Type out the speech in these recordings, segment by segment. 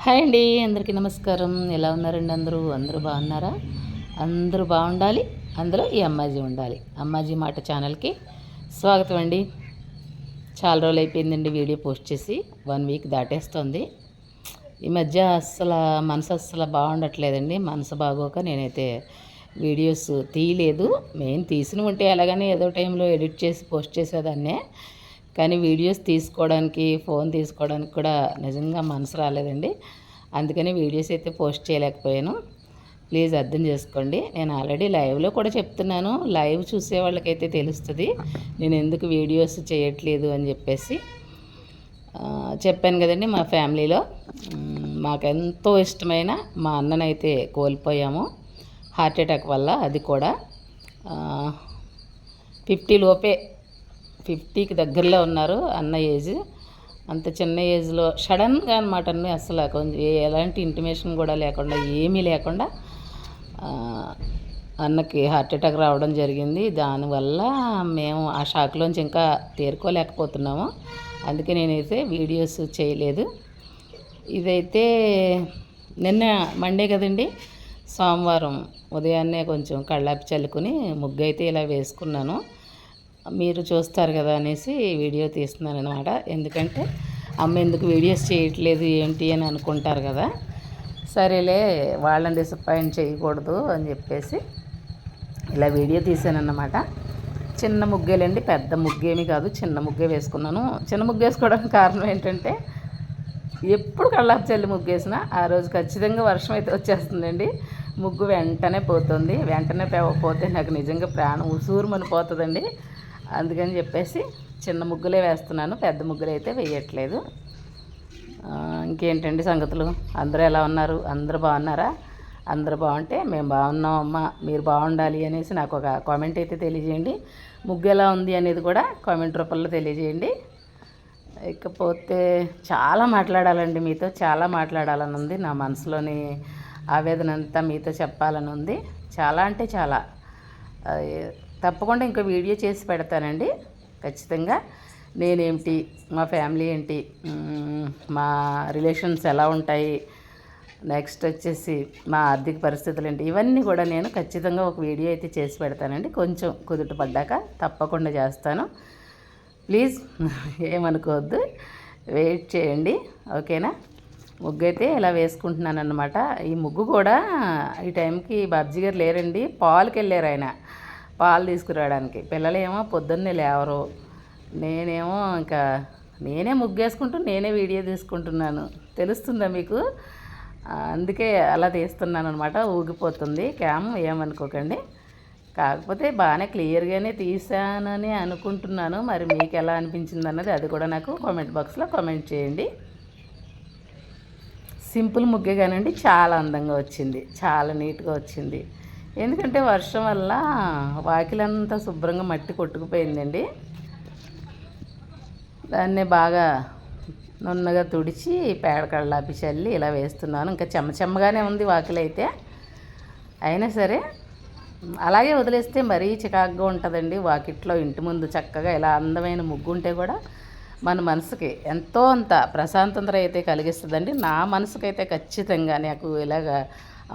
Hi అండి, అందరికీ నమస్కారం. ఎలా ఉన్నారండి? అందరూ బాగున్నారా? అందరూ బాగుండాలి, అందులో ఈ అమ్మాజీ ఉండాలి. అమ్మాజీ మాట ఛానల్కి స్వాగతం అండి. చాలా రోజులు అయిపోయిందండి వీడియో పోస్ట్ చేసి, 1 వీక్ దాటేస్తుంది. ఈ మధ్య మనసు బాగుండట్లేదండి. మనసు బాగోక నేనైతే వీడియోస్ తీయలేదు. మెయిన్ తీసినవి ఉంటే ఎలాగని ఏదో టైంలో ఎడిట్ చేసి పోస్ట్ చేసేదాన్నే. కానీ వీడియోస్ తీసుకోవడానికి, ఫోన్ తీసుకోవడానికి కూడా నిజంగా మనసు రాలేదండి. అందుకని వీడియోస్ అయితే పోస్ట్ చేయలేకపోయాను. ప్లీజ్ అర్థం చేసుకోండి. నేను ఆల్రెడీ లైవ్లో కూడా చెప్తున్నాను. లైవ్ చూసే వాళ్ళకైతే తెలుస్తుంది నేను ఎందుకు వీడియోస్ చేయట్లేదు అని చెప్పేసి. చెప్పాను కదండి, మా ఫ్యామిలీలో మాకెంతో ఇష్టమైన మా అన్ననైతే కోల్పోయాము హార్ట్ అటాక్ వల్ల. అది కూడా 50 లోపే, 50కి దగ్గరలో ఉన్నారు అన్న ఏజ్. అంత చిన్న ఏజ్లో సడన్గా అనమాట అన్నీ, అసలు కొంచెం ఎలాంటి ఇంటిమేషన్ కూడా లేకుండా, ఏమీ లేకుండా అన్నకి హార్ట్ అటాక్ రావడం జరిగింది. దానివల్ల మేము ఆ షాక్లోంచి ఇంకా తేరుకోలేకపోతున్నాము. అందుకే నేనైతే వీడియోస్ చేయలేదు. ఇదైతే నిన్న మండే కదండి, సోమవారం ఉదయాన్నే కొంచెం కళ్ళాపి చల్లుకుని ముగ్గు అయితే ఇలా వేసుకున్నాను. మీరు చూస్తారు కదా అనేసి వీడియో తీస్తున్నాను అనమాట. ఎందుకంటే అమ్మ ఎందుకు వీడియోస్ చేయట్లేదు ఏంటి అని అనుకుంటారు కదా. సరేలే, వాళ్ళని డిసప్పాయింట్ చేయకూడదు అని చెప్పేసి ఇలా వీడియో తీసానన్నమాట. చిన్న ముగ్గేలండి, పెద్ద ముగ్గేమీ కాదు, చిన్న ముగ్గే వేసుకున్నాను. చిన్న ముగ్గు వేసుకోవడానికి కారణం ఏంటంటే, ఎప్పుడు కళ్ళాపు చల్లి ముగ్గేసినా ఆ రోజు ఖచ్చితంగా వర్షం అయితే వచ్చేస్తుందండి. ముగ్గు వెంటనే పోతుంది. వెంటనే పోతే నాకు నిజంగా ప్రాణం ఉసూరుమని పోతుందండి. అందుకని చెప్పేసి చిన్న ముగ్గులే వేస్తున్నాను, పెద్ద ముగ్గులు అయితే వేయట్లేదు. ఇంకేంటండి సంగతులు? అందరూ ఎలా ఉన్నారు? అందరూ బాగున్నారా? అందరూ బాగుంటే మేము బాగున్నాం అమ్మ, మీరు బాగుండాలి అనేసి నాకు ఒక కామెంట్ అయితే తెలియజేయండి. ముగ్గు ఎలా ఉంది అనేది కూడా కామెంట్ రూపంలో తెలియజేయండి. ఇకపోతే చాలా మాట్లాడాలండి మీతో, చాలా మాట్లాడాలని ఉంది. నా మనసులోని ఆవేదన అంతా మీతో చెప్పాలని ఉంది. చాలా అంటే చాలా. తప్పకుండా ఇంకో వీడియో చేసి పెడతానండి ఖచ్చితంగా. నేనేంటి, మా ఫ్యామిలీ ఏంటి, మా రిలేషన్స్ ఎలా ఉంటాయి, నెక్స్ట్ వచ్చేసి మా ఆర్థిక పరిస్థితులు ఏంటి, ఇవన్నీ కూడా నేను ఖచ్చితంగా ఒక వీడియో అయితే చేసి పెడతానండి. కొంచెం కుదుట పడ్డాక తప్పకుండా చేస్తాను. ప్లీజ్ ఏమనుకోవద్దు, వెయిట్ చేయండి, ఓకేనా? ముగ్గు అయితే ఇలా వేసుకుంటున్నాను అన్నమాట. ఈ ముగ్గు కూడా ఈ టైంకి బాబ్జీ గారు లేరండి, పాలుకి వెళ్ళారు ఆయన, పాలు తీసుకురావడానికి. పిల్లలేమో పొద్దున్నే లేవరు. నేనేమో ఇంకా నేనే ముగ్గేసుకుంటూ నేనే వీడియో తీసుకుంటున్నాను. తెలుస్తుందా మీకు? అందుకే అలా తీస్తున్నాను అనమాట. ఊగిపోతుంది క్యామ్, ఏమనుకోకండి. కాకపోతే బాగానే క్లియర్గానే తీసానని అనుకుంటున్నాను. మరి మీకు ఎలా అనిపించింది అన్నది అది కూడా నాకు కామెంట్ బాక్స్లో కామెంట్ చేయండి. సింపుల్ ముగ్గే కానండి, చాలా అందంగా వచ్చింది, చాలా నీట్గా వచ్చింది. ఎందుకంటే వర్షం వల్ల వాకిలంతా శుభ్రంగా మట్టి కొట్టుకుపోయిందండి. దాన్నే బాగా నున్నగా తుడిచి పేడ కళ్ళాపి చల్లి ఇలా వేస్తున్నాను. ఇంకా చెమ్మగానే ఉంది వాకిలైతే. అయినా సరే అలాగే వదిలేస్తే మరీ చికాకుగా ఉంటుందండి. వాకిట్లో ఇంటి ముందు చక్కగా ఇలా అందమైన ముగ్గు ఉంటే కూడా మన మనసుకి ఎంతో అంత ప్రశాంతత అయితే కలిగిస్తుందండి. నా మనసుకైతే ఖచ్చితంగా నాకు ఇలాగా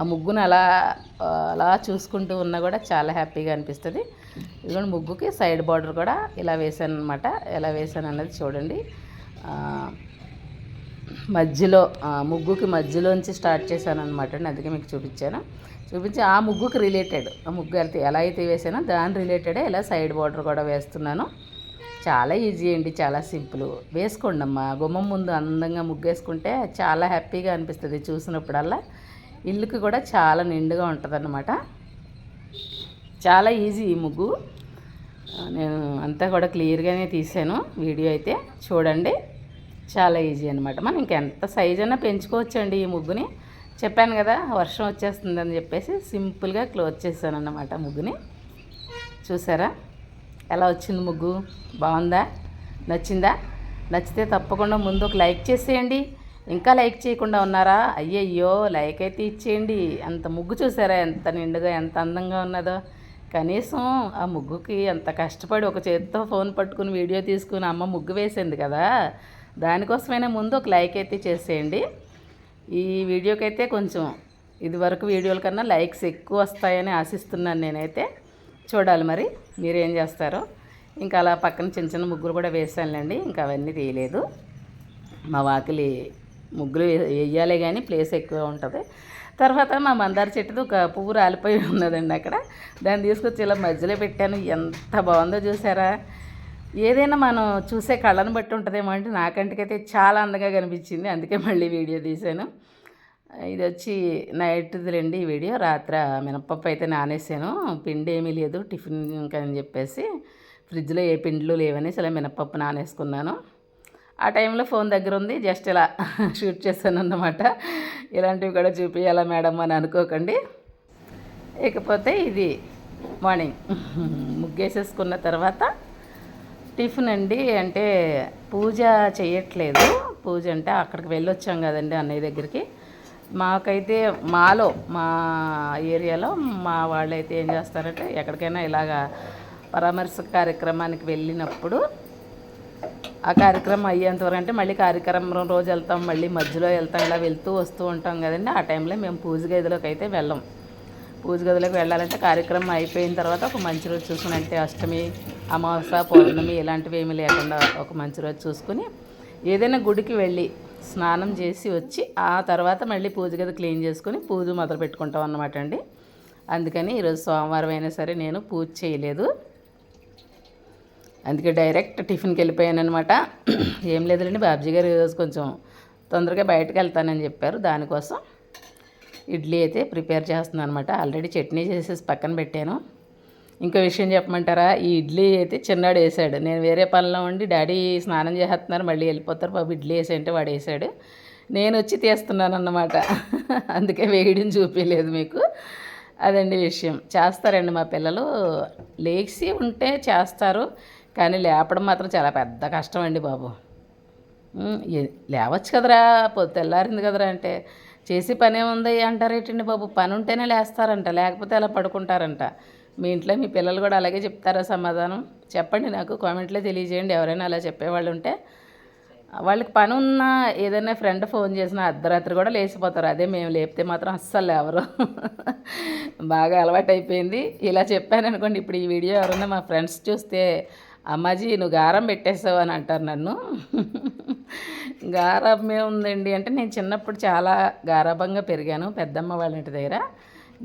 ఆ ముగ్గును అలా చూసుకుంటూ ఉన్నా కూడా చాలా హ్యాపీగా అనిపిస్తుంది. ఇదిగోండి, ముగ్గుకి సైడ్ బార్డర్ కూడా ఇలా వేసాను అనమాట. ఎలా వేసాను అన్నది చూడండి. మధ్యలో ముగ్గుకి మధ్యలోంచి స్టార్ట్ చేశాను అనమాట అండి. అందుకే మీకు చూపించి ఆ ముగ్గుకి రిలేటెడ్, ఆ ముగ్గు అయితే ఎలా అయితే వేసానో దాని రిలేటెడే ఇలా సైడ్ బార్డర్ కూడా వేస్తున్నాను. చాలా ఈజీ అండి, చాలా సింపుల్. వేసుకోండి అమ్మా. గుమ్మం ముందు అందంగా ముగ్గు వేసుకుంటే చాలా హ్యాపీగా అనిపిస్తుంది చూసినప్పుడల్లా. ఇల్లుకి కూడా చాలా నిండుగా ఉంటుందన్నమాట. చాలా ఈజీ ఈ ముగ్గు. నేను అంతా కూడా క్లియర్గానే తీసాను వీడియో అయితే చూడండి. చాలా ఈజీ అనమాట. మనం ఇంకెంత సైజ్ అయినా పెంచుకోవచ్చండి ఈ ముగ్గుని. చెప్పాను కదా వర్షం వచ్చేస్తుందని చెప్పేసి సింపుల్గా క్లోజ్ చేశాను అన్నమాట ముగ్గుని. చూసారా ఎలా వచ్చింది ముగ్గు? బాగుందా? నచ్చిందా? నచ్చితే తప్పకుండా ముందు ఒక లైక్ చేసేయండి. ఇంకా లైక్ చేయకుండా ఉన్నారా? అయ్యయ్యో, లైక్ అయితే ఇచ్చేయండి. అంత ముగ్గు చూసారా ఎంత నిండుగా, ఎంత అందంగా ఉన్నదో. కనీసం ఆ ముగ్గుకి ఎంత కష్టపడి ఒక చేతితో ఫోన్ పట్టుకుని వీడియో తీసుకుని అమ్మ ముగ్గు వేసింది కదా, దానికోసమైనా ముందు ఒక లైక్ అయితే చేసేయండి. ఈ వీడియోకైతే కొంచెం ఇదివరకు వీడియోల కన్నా లైక్స్ ఎక్కువ వస్తాయని ఆశిస్తున్నాను నేనైతే. చూడాలి మరి మీరేం చేస్తారో. ఇంకా అలా పక్కన చిన్న చిన్న ముగ్గులు కూడా వేసానులేండి, ఇంకా అవన్నీ తీయలేదు. మా వాకిలి ముగ్గులు వేయాలే కానీ ప్లేస్ ఎక్కువ ఉంటుంది. తర్వాత మా మందార చెట్టుది ఒక పువ్వు రాలిపోయి ఉన్నదండి అక్కడ, దాన్ని తీసుకొచ్చి ఇలా మధ్యలో పెట్టాను. ఎంత బాగుందో చూసారా. ఏదైనా మనం చూసే కళ్ళను బట్టి ఉంటుందేమో అంటే నాకంటికైతే చాలా అందంగా కనిపించింది, అందుకే మళ్ళీ వీడియో తీశాను. ఇది వచ్చి నైట్దిలేండి ఈ వీడియో. రాత్రి మినపప్పు అయితే నానేసాను, పిండి ఏమీ లేదు టిఫిన్ అని చెప్పేసి, ఫ్రిడ్జ్లో ఏ పిండిలు లేవని ఇలా మినపప్పు నానేసుకున్నాను. ఆ టైంలో ఫోన్ దగ్గర ఉంది, జస్ట్ ఇలా షూట్ చేశాను అన్నమాట. ఇలాంటివి కూడా చూపించాలా మేడం అని అనుకోకండి. ఇకపోతే ఇది మార్నింగ్ ముగ్గేసేసుకున్న తర్వాత టిఫిన్ అండి. అంటే పూజ చేయట్లేదు, పూజ అంటే అక్కడికి వెళ్ళొచ్చాం కదండి అన్నయ్య దగ్గరికి. మాకైతే మా ఏరియాలో మా వాళ్ళైతే ఏం చేస్తారంటే ఎక్కడికైనా ఇలాగా పరామర్శ కార్యక్రమానికి వెళ్ళినప్పుడు ఆ కార్యక్రమం అయ్యేంతవరకు, అంటే మళ్ళీ కార్యక్రమం రోజు వెళ్తాం, మళ్ళీ మధ్యలో వెళ్తాం, ఇలా వెళ్తూ వస్తూ ఉంటాం కదండి. ఆ టైంలో మేము పూజ గదిలోకి అయితే వెళ్ళాం. పూజ గదిలోకి వెళ్ళాలంటే కార్యక్రమం అయిపోయిన తర్వాత ఒక మంచి రోజు చూసుకుని, అంటే అష్టమి, అమావాస్య, పౌర్ణమి ఇలాంటివి ఏమీ లేకుండా ఒక మంచి రోజు చూసుకుని ఏదైనా గుడికి వెళ్ళి స్నానం చేసి వచ్చి ఆ తర్వాత మళ్ళీ పూజ గది క్లీన్ చేసుకుని పూజ మొదలు పెట్టుకుంటాం అన్నమాట అండి. అందుకని ఈరోజు సోమవారం అయినా సరే నేను పూజ చేయలేదు, అందుకే డైరెక్ట్ టిఫిన్కి వెళ్ళిపోయాను అనమాట. ఏం లేదులేండి, బాబ్జీ గారు ఈరోజు కొంచెం తొందరగా బయటకు వెళ్తానని చెప్పారు, దానికోసం ఇడ్లీ అయితే ప్రిపేర్ చేస్తున్నాను అనమాట. ఆల్రెడీ చట్నీ చేసేసి పక్కన పెట్టాను. ఇంకో విషయం చెప్పమంటారా, ఈ ఇడ్లీ అయితే చిన్నాడు వేసాడు. నేను వేరే పనిలో ఉండి డాడీ స్నానం చేస్తున్నారు మళ్ళీ వెళ్ళిపోతారు బాబు ఇడ్లీ వేసేంటే వాడు వేసాడు, నేను వచ్చి తీస్తున్నాను అన్నమాట. అందుకే వేయడం చూపించలేదు మీకు. అదండి విషయం. చేస్తారండి మా పిల్లలు, లేచి ఉంటే చేస్తారు, కానీ లేపడం మాత్రం చాలా పెద్ద కష్టం అండి బాబు. లేవచ్చు కదరా, తెల్లారింది కదరా అంటే చేసి పనే ఉంది అంటారేటండి బాబు. పని ఉంటేనే లేస్తారంట, లేకపోతే అలా పడుకుంటారంట. మీ ఇంట్లో మీ పిల్లలు కూడా అలాగే చెప్తారా? సమాధానం చెప్పండి, నాకు కామెంట్లో తెలియజేయండి. ఎవరైనా అలా చెప్పేవాళ్ళు ఉంటే. వాళ్ళకి పని ఉన్నా ఏదైనా ఫ్రెండ్ ఫోన్ చేసినా అర్ధరాత్రి కూడా లేచిపోతారు. అదే మేము లేపితే మాత్రం అస్సలు ఎవరు. బాగా అలవాటు అయిపోయింది. ఇలా చెప్పాను అనుకోండి, ఇప్పుడు ఈ వీడియో ఎవరైనా మా ఫ్రెండ్స్ చూస్తే అమ్మాజీ నువ్వు గారం పెట్టేసావు అని అంటారు నన్ను. గారాబమే ఉందండి అంటే నేను చిన్నప్పుడు చాలా గారాబంగా పెరిగాను పెద్దమ్మ వాళ్ళ ఇంటి దగ్గర.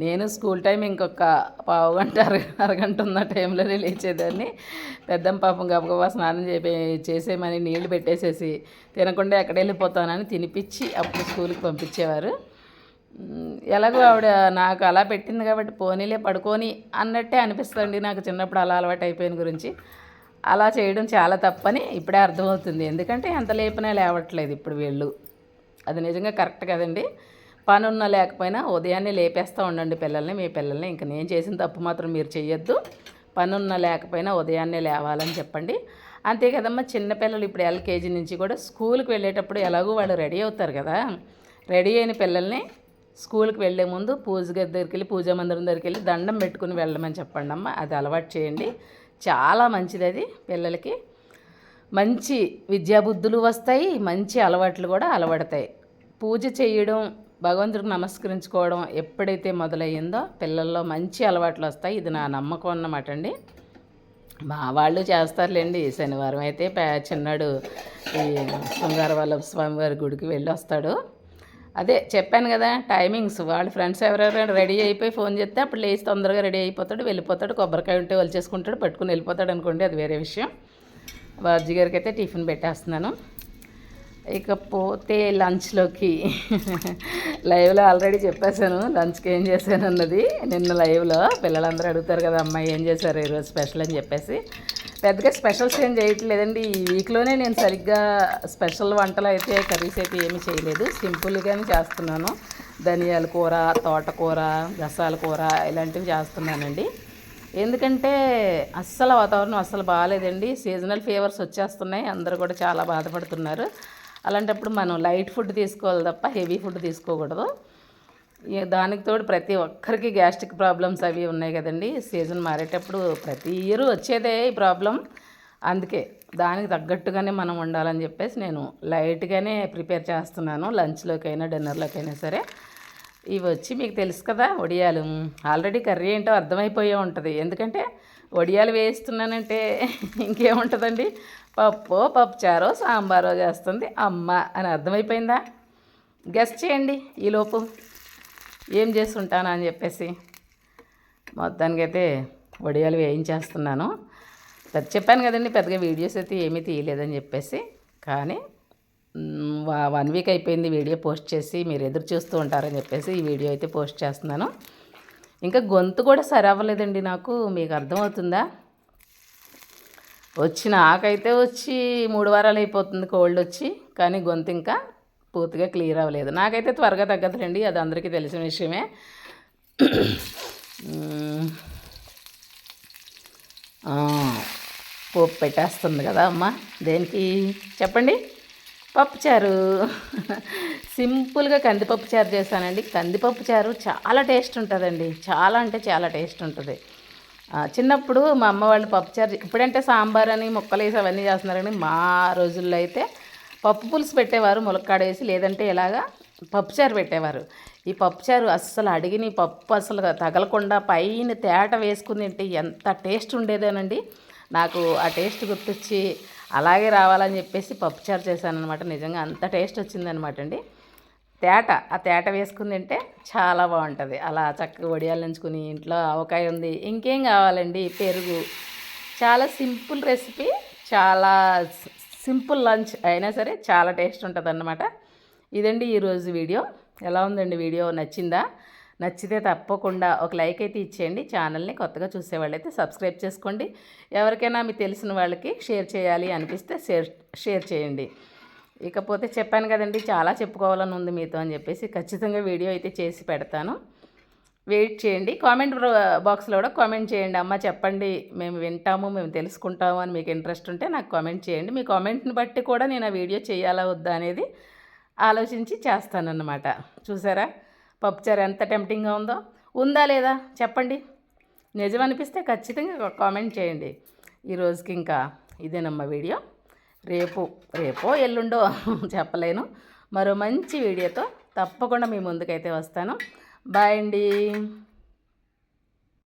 నేను స్కూల్ టైం ఇంకొక పావుగంట అరగంట ఉన్న టైంలోనే లేచేదాన్ని. పెద్దమ్మ పాపం గబగబా స్నానం చేసేమని నీళ్లు పెట్టేసేసి తినకుండా ఎక్కడ వెళ్ళిపోతానని తినిపించి అప్పుడు స్కూల్కి పంపించేవారు. ఎలాగో ఆవిడ నాకు అలా పెట్టింది కాబట్టి పోనీలే పడుకొని అన్నట్టే అనిపిస్తుంది నాకు చిన్నప్పుడు అలా అలవాటు అయిపోయిన గురించి. అలా చేయడం చాలా తప్పని ఇప్పుడే అర్థమవుతుంది, ఎందుకంటే ఎంత లేపినా లేవట్లేదు ఇప్పుడు వీళ్ళు. అది నిజంగా కరెక్ట్ కదండి. పని ఉన్నా లేకపోయినా ఉదయాన్నే లేపేస్తూ ఉండండి పిల్లల్ని, మీ పిల్లల్ని. ఇంక నేను చేసిన తప్పు మాత్రం మీరు చెయ్యొద్దు. పని ఉన్నా లేకపోయినా ఉదయాన్నే లేవాలని చెప్పండి. అంతే కదమ్మా, చిన్నపిల్లలు ఇప్పుడు ఎల్కేజీ నుంచి కూడా స్కూల్కి వెళ్ళేటప్పుడు ఎలాగో వాళ్ళు రెడీ అవుతారు కదా. రెడీ అయిన పిల్లల్ని స్కూల్కి వెళ్ళే ముందు పూజ గది దగ్గరికి వెళ్ళి పూజా మందిరం దగ్గరికి వెళ్ళి దండం పెట్టుకుని వెళ్ళమని చెప్పండి అమ్మ. అది అలవాటు చేయండి, చాలా మంచిది. అది పిల్లలకి మంచి విద్యాబుద్ధులు వస్తాయి, మంచి అలవాట్లు కూడా అలవడతాయి. పూజ చేయడం, భగవంతుడికి నమస్కరించుకోవడం ఎప్పుడైతే మొదలయ్యిందో పిల్లల్లో మంచి అలవాట్లు వస్తాయి. ఇది నా నమ్మకం అన్నమాట అండి. మా వాళ్ళు చేస్తారులేండి. శనివారం అయితే చిన్నాడు ఈ శృంగారవల్లభ స్వామివారి గుడికి వెళ్ళి వస్తాడు. అదే చెప్పాను కదా టైమింగ్స్. వాళ్ళ ఫ్రెండ్స్ ఎవరెవరైనా రెడీ అయిపోయి ఫోన్ చేస్తే అప్పుడు లేచి తొందరగా రెడీ అయిపోతాడు, వెళ్ళిపోతాడు. కొబ్బరికాయ ఉంటే వచ్చేసుకుంటాడు, పట్టుకుని వెళ్ళిపోతాడు అనుకోండి, అది వేరే విషయం. బాబ్జీ గారికి అయితే టిఫిన్ పెట్టేస్తున్నాను. ఇకపోతే లంచ్లోకి లైవ్లో ఆల్రెడీ చెప్పేశాను లంచ్కి ఏం చేశాను అన్నది. నిన్న లైవ్లో పిల్లలందరూ అడుగుతారు కదా అమ్మాయి ఏం చేశారు ఈరోజు స్పెషల్ అని చెప్పేసి. పెద్దగా స్పెషల్స్ ఏం చేయట్లేదండి. ఈ వీక్లోనే నేను సరిగ్గా స్పెషల్ వంటలు అయితే కర్రీస్ అయితే ఏమీ చేయలేదు, సింపుల్గానే చేస్తున్నాను. ధనియాల కూర, తోటకూర, గసాల కూర ఇలాంటివి చేస్తున్నానండి. ఎందుకంటే అస్సలు వాతావరణం అస్సలు బాగాలేదండి, సీజనల్ ఫీవర్స్ వచ్చేస్తున్నాయి, అందరూ కూడా చాలా బాధపడుతున్నారు. అలాంటప్పుడు మనం లైట్ ఫుడ్ తీసుకోవాలి తప్ప హెవీ ఫుడ్ తీసుకోకూడదు. దానికి తోడు ప్రతి ఒక్కరికి గ్యాస్ట్రిక్ ప్రాబ్లమ్స్ అవి ఉన్నాయి కదండి. సీజన్ మారేటప్పుడు ప్రతి ఇయర్ వచ్చేదే ఈ ప్రాబ్లం. అందుకే దానికి తగ్గట్టుగానే మనం వండాలని చెప్పేసి నేను లైట్గానే ప్రిపేర్ చేస్తున్నాను. లంచ్లోకైనా డిన్నర్లోకైనా సరే. ఇవి వచ్చి మీకు తెలుసు కదా వడియాలు. ఆల్రెడీ కర్రీ ఏంటో అర్థమైపోయే ఉంటుంది. ఎందుకంటే వడియాలు వేస్తున్నానంటే ఇంకేముంటుందండి, పప్పుచారో సాంబారో చేస్తుంది అమ్మ అని అర్థమైపోయిందా? గెస్ చేయండి ఈలోపు ఏం చేస్తుంటాను అని చెప్పేసి. మొత్తానికైతే వడియాలు వేయించేస్తున్నాను. చెప్పాను కదండి, పెద్దగా వీడియోస్ అయితే ఏమీ తీయలేదని చెప్పేసి. కానీ 1 వీక్ అయిపోయింది వీడియో పోస్ట్ చేసి, మీరు ఎదురు చూస్తూ ఉంటారని చెప్పేసి ఈ వీడియో అయితే పోస్ట్ చేస్తున్నాను. ఇంకా గొంతు కూడా సరి అవ్వలేదండి నాకు, మీకు అర్థమవుతుందా? నాకైతే వచ్చి 3 వారాలు అయిపోతుంది కోల్డ్ వచ్చి, కానీ గొంతు ఇంకా పూర్తిగా క్లియర్ అవ్వలేదు. నాకైతే త్వరగా తగ్గదులేండి, అది అందరికీ తెలిసిన విషయమే. పోపు పెట్టేస్తుంది కదా అమ్మ. దేనికి చెప్పండి? పప్పుచారు. సింపుల్గా కందిపప్పు చారు చేశానండి. కందిపప్పు చారు చాలా టేస్ట్ ఉంటుందండి, చాలా అంటే చాలా టేస్ట్ ఉంటుంది. చిన్నప్పుడు మా అమ్మ వాళ్ళు పప్పుచారు, ఇప్పుడంటే సాంబార్ అని ముక్కలు వేసి అవన్నీ చేస్తున్నారు, కానీ మా రోజుల్లో అయితే పప్పు పులుసు పెట్టేవారు ములక్కాడ వేసి, లేదంటే ఇలాగా పప్పుచారు పెట్టేవారు. ఈ పప్పుచారు అస్సలు అడిగిన పప్పు అసలు తగలకుండా పైన తేట వేసుకుని తింటే ఎంత టేస్ట్ ఉండేదేనండి. నాకు ఆ టేస్ట్ గుర్తొచ్చి అలాగే రావాలని చెప్పేసి పప్పుచారు చేశాను అనమాట. నిజంగా అంత టేస్ట్ వచ్చిందనమాట అండి. ఆ తేట వేసుకుని తింటే చాలా బాగుంటుంది. అలా చక్కగా వడియాలు నంచుకుని, ఇంట్లో ఆవకాయ ఉంది, ఇంకేం కావాలండి, పెరుగు. చాలా సింపుల్ రెసిపీ, చాలా సింపుల్ లంచ్ అయినా సరే చాలా టేస్ట్ ఉంటుంది అన్నమాట. ఇదండి ఈరోజు వీడియో. ఎలా ఉందండి వీడియో? నచ్చిందా? నచ్చితే తప్పకుండా ఒక లైక్ అయితే ఇచ్చేయండి. ఛానల్ని కొత్తగా చూసేవాళ్ళైతే సబ్స్క్రైబ్ చేసుకోండి. ఎవరికైనా మీకు తెలిసిన వాళ్ళకి షేర్ చేయాలి అనిపిస్తే షేర్ చేయండి. ఇకపోతే చెప్పాను కదండి, చాలా చెప్పుకోవాలని ఉంది మీతో అని చెప్పేసి, ఖచ్చితంగా వీడియో అయితే చేసి పెడతాను. వెయిట్ చేయండి. కామెంట్ బాక్స్లో కూడా కామెంట్ చేయండి. అమ్మ చెప్పండి, మేము వింటాము, మేము తెలుసుకుంటాము అని మీకు ఇంట్రెస్ట్ ఉంటే నాకు కామెంట్ చేయండి. మీ కామెంట్ని బట్టి కూడా నేను ఆ వీడియో చేయాలా వద్దా అనేది ఆలోచించి చేస్తానన్నమాట. చూసారా పప్పుచారు ఎంత టెంప్టింగ్గా ఉందా లేదా చెప్పండి. నిజం అనిపిస్తే ఖచ్చితంగా కామెంట్ చేయండి. ఈరోజుకి ఇంకా ఇదేనమ్మా వీడియో. రేపో ఎల్లుండో చెప్పలేను, మరో మంచి వీడియోతో తప్పకుండా మీ ముందుకైతే వస్తాను. బాయ్ అండి.